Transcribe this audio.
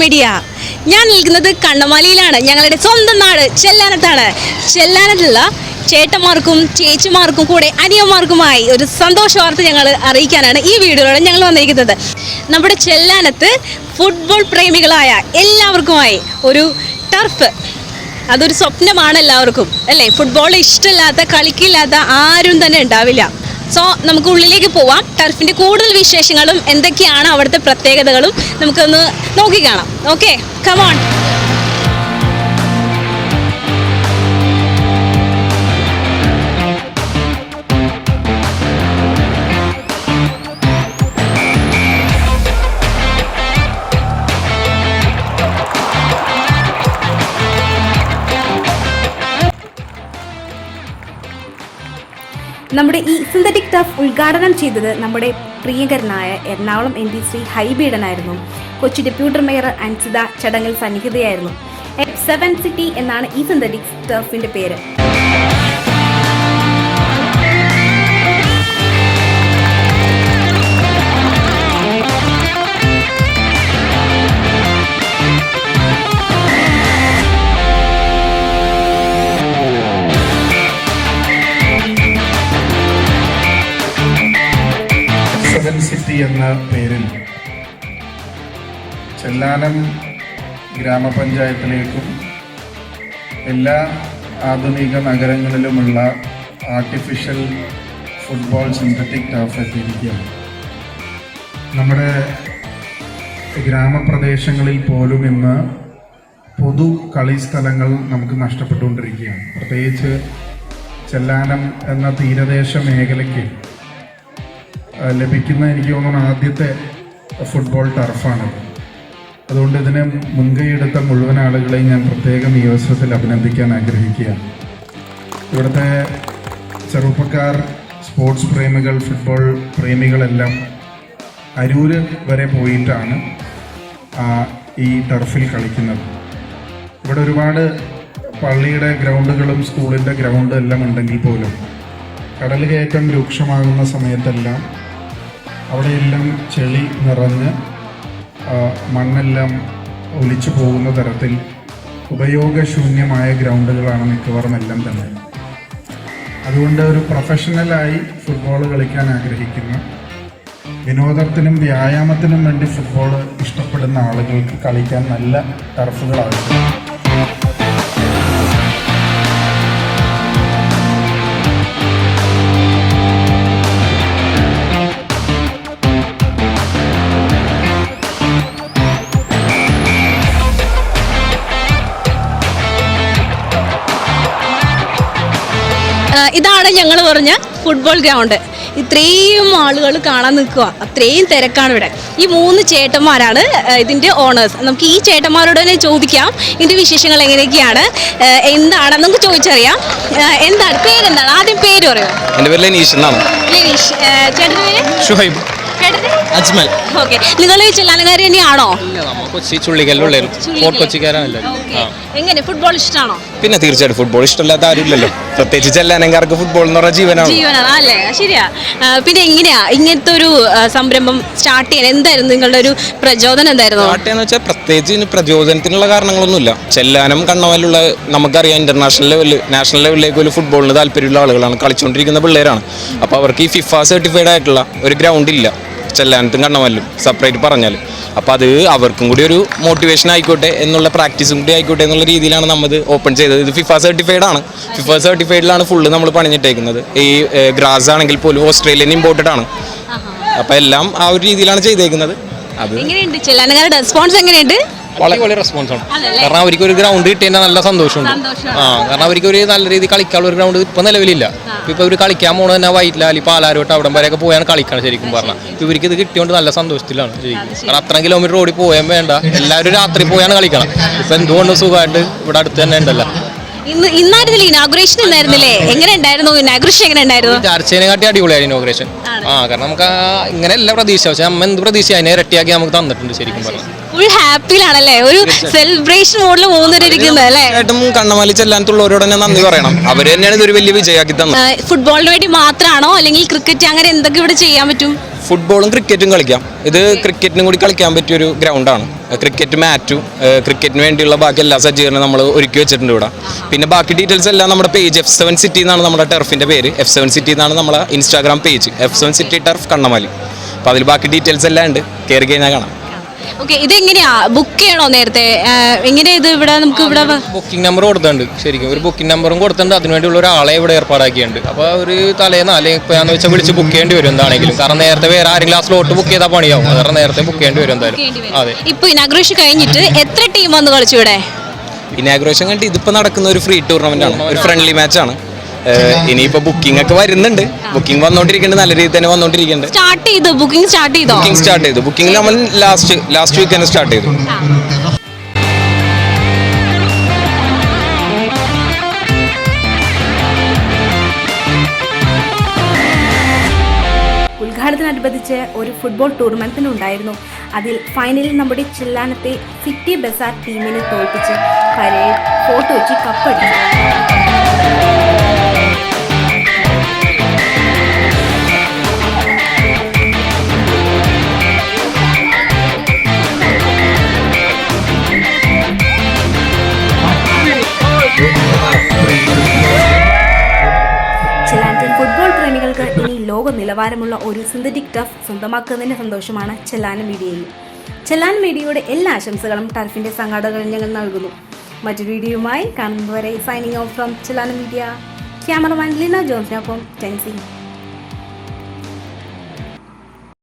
Media. ഞാൻ നിൽക്കുന്നത് കണ്ണമാലിയിലാണ്. ഞങ്ങളുടെ സ്വന്തം നാട് ചെല്ലാനത്താണ്. ചെല്ലാനത്തുള്ള ചേട്ടന്മാർക്കും ചേച്ചിമാർക്കും കൂടെ അനിയന്മാർക്കുമായി ഒരു സന്തോഷ വാർത്ത ഞങ്ങൾ അറിയിക്കാനാണ് ഈ വീഡിയോയിലൂടെ ഞങ്ങൾ വന്നിരിക്കുന്നത്. നമ്മുടെ ചെല്ലാനത്ത് ഫുട്ബോൾ പ്രേമികളായ എല്ലാവർക്കുമായി ഒരു ടർഫ്, അതൊരു സ്വപ്നമാണ് എല്ലാവർക്കും അല്ലേ. ഫുട്ബോൾ ഇഷ്ടമില്ലാത്ത കളിക്കില്ലാത്ത ആരും തന്നെ ഉണ്ടാവില്ല. സോ നമുക്ക് ഉള്ളിലേക്ക് പോവാം. ടർഫിൻ്റെ കൂടുതൽ വിശേഷങ്ങളും എന്തൊക്കെയാണ് അവിടുത്തെ പ്രത്യേകതകളും നമുക്കൊന്ന് നോക്കി കാണാം. Okay, come on. നമ്മുടെ ഈ സിന്തറ്റിക് ടർഫ് ഉദ്ഘാടനം ചെയ്തത് നമ്മുടെ പ്രിയങ്കരനായ എറണാകുളം MP ശ്രീ ഹൈബീഡനായിരുന്നു. കൊച്ചി ഡെപ്യൂട്ടി മേയർ അൻസിത ചടങ്ങിൽ സന്നിഹിതയായിരുന്നു. F7 സിറ്റി എന്നാണ് ഈ സിന്തറ്റിക് ടർഫിന്റെ പേര്. സിറ്റി എന്ന പേരിൽ ചെല്ലാനം ഗ്രാമപഞ്ചായത്തിലേക്കും എല്ലാ ആധുനിക നഗരങ്ങളിലുമുള്ള ആർട്ടിഫിഷ്യൽ ഫുട്ബോൾ സിന്തറ്റിക് ടർഫ് എത്തിയിരിക്കുകയാണ്. നമ്മുടെ ഗ്രാമപ്രദേശങ്ങളിൽ പോലും ഇന്ന് പൊതു കളിസ്ഥലങ്ങൾ നമുക്ക് നഷ്ടപ്പെട്ടുകൊണ്ടിരിക്കുകയാണ്. പ്രത്യേകിച്ച് ചെല്ലാനം എന്ന തീരദേശ മേഖലയ്ക്ക് ലഭിക്കുന്ന എനിക്ക് തോന്നുന്നു ആദ്യത്തെ ഫുട്ബോൾ ടർഫാണിത്. അതുകൊണ്ട് ഇതിനെ മുൻകൈയെടുത്ത മുഴുവൻ ആളുകളെയും ഞാൻ പ്രത്യേകം ഈ അവസരത്തിൽ അഭിനന്ദിക്കാൻ ആഗ്രഹിക്കുകയാണ്. ഇവിടുത്തെ ചെറുപ്പക്കാർ, സ്പോർട്സ് പ്രേമികൾ, ഫുട്ബോൾ പ്രേമികളെല്ലാം അരൂര് വരെ പോയിട്ടാണ് ഈ ടർഫിൽ കളിക്കുന്നത്. ഇവിടെ ഒരുപാട് പള്ളിയുടെ ഗ്രൗണ്ടുകളും സ്കൂളിൻ്റെ ഗ്രൗണ്ടും എല്ലാം ഉണ്ടെങ്കിൽ പോലും കടൽ കയറ്റം രൂക്ഷമാകുന്ന സമയത്തെല്ലാം അവിടെയെല്ലാം ചെളി നിറഞ്ഞ് മണ്ണെല്ലാം ഒലിച്ചു പോകുന്ന തരത്തിൽ ഉപയോഗശൂന്യമായ ഗ്രൗണ്ടുകളാണ് മിക്കവാറും എല്ലാം തന്നെ. അതുകൊണ്ട് ഒരു പ്രൊഫഷണലായി ഫുട്ബോൾ കളിക്കാൻ ആഗ്രഹിക്കുന്ന, വിനോദത്തിനും വ്യായാമത്തിനും വേണ്ടി ഫുട്ബോൾ ഇഷ്ടപ്പെടുന്ന ആളുകൾക്ക് കളിക്കാൻ നല്ല ടർഫുകൾ ആവശ്യമാണ്. ഇതാണ് ഞങ്ങൾ പറഞ്ഞ ഫുട്ബോൾ ഗ്രൗണ്ട്. ഇത്രയും ആളുകൾ കാണാൻ നിൽക്കുക, അത്രയും തിരക്കാണ് ഇവിടെ. ഈ 3 ചേട്ടന്മാരാണ് ഇതിൻ്റെ ഓണേഴ്സ്. നമുക്ക് ഈ ചേട്ടന്മാരോട് തന്നെ ചോദിക്കാം ഇതിൻ്റെ വിശേഷങ്ങൾ എങ്ങനെയൊക്കെയാണ്, എന്താണ് നമുക്ക് ചോദിച്ചറിയാം. എന്താണ് പേരെന്താണ്? ആദ്യം പേര് പറയുമോ? എൻ്റെ പേര് ലെനീഷ് എന്നാണ്. ലെനീഷ്. ചേട്ടൻ്റെ പേര്? ഷുഹൈബ്. അജ്മൽ. ഓക്കെ, നിങ്ങൾ ചെല്ലാനക്കാരി തന്നെയാണോ? കൊച്ചി ചുള്ളിക്കല്ലുള്ളവരും ഫോർട്ട് കൊച്ചിക്കാരാണല്ലോ. എങ്ങനെ ഫുട്ബോൾ ഇഷ്ടമാണോ? പിന്നെ തീർച്ചയായിട്ടും ഫുട്ബോൾ ഇഷ്ടമില്ലാത്ത ആരുമില്ലല്ലോ. പ്രത്യേകിച്ച് ചെല്ലാനക്കാർക്ക് ഫുട്ബോൾ എന്ന് പറഞ്ഞ ജീവനാണ് അല്ലേ? ശരിയാ. പിന്നെ എങ്ങനെയാ ഇങ്ങനത്തെ ഒരു സംരംഭം സ്റ്റാർട്ട് ചെയ്യാൻ എന്തായിരുന്നു നിങ്ങളുടെ ഒരു പ്രചോദനം? എന്തായിരുന്നു സ്റ്റാർട്ട് ചെയ്യാന്ന് വെച്ചാൽ പ്രത്യേകിച്ച് പ്രചോദനത്തിനുള്ള കാരണങ്ങളൊന്നുമില്ല. ചെല്ലാനം കണ്ണവലുള്ള നമുക്കറിയാം ഇന്റർനാഷണൽ ലെവലിൽ, നാഷണൽ ലെവലിലേക്ക് ഒരു ഫുട്ബോളിന് താല്പര്യമുള്ള ആളുകളാണ്, കളിച്ചുകൊണ്ടിരിക്കുന്ന പിള്ളേരാണ്. അപ്പോൾ അവർക്ക് ഈ FIFA സർട്ടിഫൈഡ് ആയിട്ടുള്ള ഒരു ഗ്രൗണ്ട് ഇല്ല ചെല്ലാനത്തും കണ്ണവല്ലും സെപ്പറേറ്റ് പറഞ്ഞാൽ. അപ്പോൾ അത് അവർക്കും കൂടി ഒരു മോട്ടിവേഷൻ ആയിക്കോട്ടെ എന്നുള്ള, പ്രാക്ടീസും കൂടി ആയിക്കോട്ടെ എന്നുള്ള രീതിയിലാണ് നമ്മൾ ഓപ്പൺ ചെയ്തത്. ഇത് FIFA സർട്ടിഫൈഡ് ആണ്. FIFA സർട്ടിഫൈഡിലാണ് ഫുള്ള് നമ്മൾ പണിഞ്ഞിട്ടേക്കുന്നത്. ഈ ഗ്രാസ് ആണെങ്കിൽ പോലും ഓസ്ട്രേലിയൻ ഇമ്പോർട്ടഡ് ആണ്. അപ്പോൾ എല്ലാം ആ ഒരു രീതിയിലാണ് ചെയ്തേക്കുന്നത്. അത് എങ്ങനെയുണ്ട് ചെല്ലാനക്കാരുടെ റെസ്പോൺസ്? എങ്ങനെയുണ്ട്? വളരെ റെസ്പോൺസാണ്. കാരണം അവർക്ക് ഒരു ഗ്രൗണ്ട് കിട്ടിയാൽ നല്ല സന്തോഷമുണ്ട്. കാരണം അവർക്ക് ഒരു നല്ല രീതിയിൽ കളിക്കാനുള്ള ഒരു ഗ്രൗണ്ട് ഇപ്പം നിലവിലില്ല. ഇപ്പം ഇവർ കളിക്കാൻ പോകണത് തന്നെ വൈറ്റിലാലി, പാലാരോട്ട് അവിടം വരെയൊക്കെ പോയാണ് കളിക്കണം. ശരിക്കും പറഞ്ഞാൽ ഇവർക്ക് ഇത് കിട്ടിയോണ്ട് നല്ല സന്തോഷത്തിലാണ് ശരിക്കും. കാരണം അത്ര കിലോമീറ്റർ ഓടി പോയാൽ വേണ്ട, എല്ലാവരും രാത്രി പോയാണ് കളിക്കണം. ഇപ്പം എന്തുകൊണ്ട് സുഖമായിട്ട് ഇവിടെ അടുത്ത് തന്നെ ഉണ്ടല്ലോ. ഇന്നായിരുന്നില്ലേ ഇനാഗുറേഷൻ? ഇന്നായിരുന്നില്ലേ? എങ്ങനെ ഉണ്ടായിരുന്നു ഇനാഗുറേഷൻ? എങ്ങനെ ഉണ്ടായിരുന്നു? വിചാരിച്ചതിനെക്കാട്ടി അടിപൊളിയായിരുന്നു ഇനാഗുറേഷൻ. കാരണം നമുക്ക് ഇങ്ങനെ എല്ലാ പ്രതീക്ഷ, പക്ഷെ അമ്മ എന്ത് പ്രതീക്ഷ അതിനെ ഇരട്ടിയാക്കി നമുക്ക് തന്നിട്ടുണ്ട് ശരിക്കും പറഞ്ഞാൽ. ഫുൾ ഹാപ്പിയിലാണല്ലേ, ഒരു സെലിബ്രേഷൻ മോഡിൽ പോകുന്നവരിക്കുന്നത് അല്ലേ. തീർച്ചയായിട്ടും കണ്ണമാലി ചെല്ലാനത്തുള്ളവരോട് തന്നെ നന്ദി പറയണം. അവർ തന്നെയാണ് ഇതൊരു വലിയ വിജയമാക്കി തന്നത്. ഫുട്ബോളിന് വേണ്ടി മാത്രമാണോ അല്ലെങ്കിൽ ക്രിക്കറ്റ് അങ്ങനെ എന്തൊക്കെ ഇവിടെ ചെയ്യാൻ പറ്റും? ഫുട്ബോളും ക്രിക്കറ്റും കളിക്കാം. ഇത് ക്രിക്കറ്റിനും കൂടി കളിക്കാൻ പറ്റിയൊരു ഗ്രൗണ്ടാണ്. ക്രിക്കറ്റ് മാറ്റും ക്രിക്കറ്റിന് വേണ്ടിയുള്ള ബാക്കി എല്ലാ സജ്ജീകരണം നമ്മൾ ഒരുക്കി വെച്ചിട്ടുണ്ട് ഇവിടെ. പിന്നെ ബാക്കി ഡീറ്റെയിൽസ് എല്ലാം നമ്മുടെ പേജ് F7 City എന്നാണ് നമ്മുടെ ടർഫിൻ്റെ പേര്. F7 City എന്നാണ് നമ്മുടെ Instagram page F7 City turf Kannamaly. അപ്പോൾ അതിൽ ബാക്കി ഡീറ്റെയിൽസ് എല്ലാം ഉണ്ട്, കയറി കഴിഞ്ഞാൽ കാണാം. ഓക്കെ, ഇതെങ്ങനെയാ ബുക്ക് ചെയ്യണോ നേരത്തെ? എങ്ങനെയാ ഇത് ഇവിടെ നമുക്ക് ഇവിടെ ബുക്കിംഗ് നമ്പർ കൊടുത്തിട്ടുണ്ട്. ശരിക്കും ഒരു ബുക്കിംഗ് നമ്പറും കൊടുത്തിട്ടുണ്ട്. അതിനുവേണ്ടിയുള്ള ഒരാളെ ഇവിടെ ഏർപ്പാടാക്കിയിട്ടുണ്ട്. അപ്പോൾ ഒരു തലേന്ന് അല്ലെങ്കിൽ ഇപ്പോൾ എന്ന് വെച്ചാൽ വിളിച്ച് ബുക്ക് ചെയ്യേണ്ടി വരും എന്താണെങ്കിലും. കാരണം നേരത്തെ വേറെ ആരെങ്കിലും ആ സ്ലോട്ട് ബുക്ക് ചെയ്താൽ പണിയാവും. കാരണം നേരത്തെ ബുക്ക് ചെയ്യേണ്ടി വരും എന്തായാലും. അതെ. ഇപ്പോൾ ഇനാഗ്രേഷൻ കഴിഞ്ഞിട്ട് എത്ര ടീം വന്ന് കളിച്ചു ഇവിടെ? ഇനാഗ്രേഷൻ കഴിഞ്ഞിട്ട് ഇതിപ്പോൾ നടക്കുന്ന ഒരു ഫ്രീ ടൂർണമെന്റ് ആണ്, ഒരു ഫ്രണ്ട്ലി മാച്ചാണ്. ഇനിയിപ്പോൾ ബുക്കിംഗ് ഒക്കെ വരുന്നുണ്ട്. ബുക്കിംഗ് വന്നോണ്ടിരിക്കുന്നുണ്ട്, നല്ല രീതിയിൽ തന്നെ വന്നോണ്ടിരിക്കുന്നുണ്ട്. ബുക്കിംഗ് സ്റ്റാർട്ട് ചെയ്തോ? ബുക്കിംഗ് നമ്മൾ ലാസ്റ്റ് വീക്ക് തന്നെ സ്റ്റാർട്ട് ചെയ്തു. ഉദ്ഘാടനത്തോടനുബന്ധിച്ച് ഒരു ഫുട്ബോൾ ടൂർണമെന്റ് ഉണ്ടായിരുന്നു. അതിൽ ഫൈനലിൽ നമ്മുടെ ചെല്ലാനത്തെ സിറ്റി ബസാർ ടീമിനെ തോൽപ്പിച്ച് പരേഡ് ഫോട്ടോ വെച്ച് കപ്പടിച്ചു. ചെല്ലാനത്തിൽ ഫുട്ബോൾ പ്രേമികൾക്ക് ഇനി ലോക നിലവാരമുള്ള ഒരു സിന്തറ്റിക് ടർഫ് സ്വന്തമാക്കുന്നതിൻ്റെ സന്തോഷമാണ് ചെല്ലാനം മീഡിയയിൽ. ചെല്ലാനം മീഡിയയുടെ എല്ലാ ആശംസകളും ടർഫിൻ്റെ സംഘാടകരും ഞങ്ങൾ നൽകുന്നു. മറ്റൊരു വീഡിയോയുമായി കാണുന്നതുവരെ signing off from Chellanam media. Cameraman Lina ജോൺസിനൊപ്പം ടെൻസി.